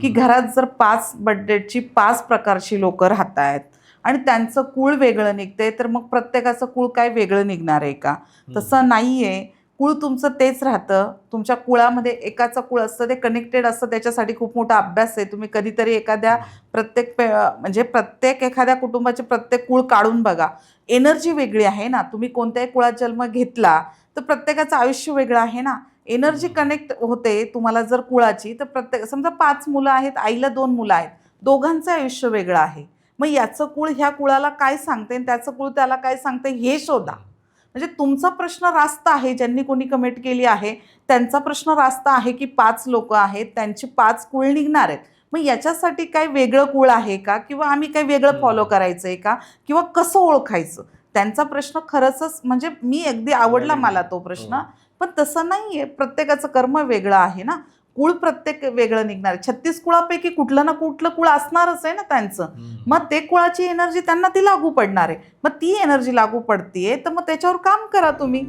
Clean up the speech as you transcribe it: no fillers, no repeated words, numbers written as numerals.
की घरात जर 5 बर्थडेची 5 प्रकारची लोक राहत आहेत आणि त्यांचं कुळ वेगळं निघतंय, तर मग प्रत्येकाचं कुळ काय वेगळं निघणार आहे का? तसं नाहीये. कुळ तुमचं तेच राहतं. तुमच्या कुळामध्ये एकाचं कुळ असतं, ते कनेक्टेड असतं, त्याच्यासाठी खूप मोठा अभ्यास आहे. तुम्ही कधीतरी एखाद्या म्हणजे प्रत्येक एखाद्या कुटुंबाचे प्रत्येक कुळ काढून बघा. एनर्जी वेगळी आहे ना. तुम्ही कोणत्याही कुळात जन्म घेतला, तर प्रत्येकाचं आयुष्य वेगळं आहे ना. एनर्जी कनेक्ट होते तुम्हाला जर कुळाची, तर प्रत्येक समजा 5 मुलं आहेत, आईला 2 मुलं आहेत. दोघांचं आयुष्य वेगळं आहे. मग याचं कुळ ह्या कुळाला काय सांगते आणि त्याचं कुळ त्याला काय सांगते हे शोधा. म्हणजे तुमचा प्रश्न रास्त आहे. ज्यांनी कोणी कमेंट केली आहे त्यांचा प्रश्न रास्त आहे की 5 लोक आहेत, त्यांची 5 कुळ निघणार आहेत. मग याच्यासाठी काय वेगळं कुळ आहे का, किंवा आम्ही काही वेगळं फॉलो करायचं आहे का, किंवा कसं ओळखायचं? त्यांचा प्रश्न खरंच म्हणजे मी अगदी आवडला मला तो प्रश्न. पण तसं नाहीये. प्रत्येकाचं कर्म वेगळं आहे ना. कुळ प्रत्येक वेगळं निघणार. 36 कुळापैकी कुठलं ना कुठलं कुळ असणारच आहे ना त्यांचं. मग ते कुळाची एनर्जी त्यांना ती लागू पडणार आहे. मग ती एनर्जी लागू पडतीये, तर मग त्याच्यावर काम करा तुम्ही.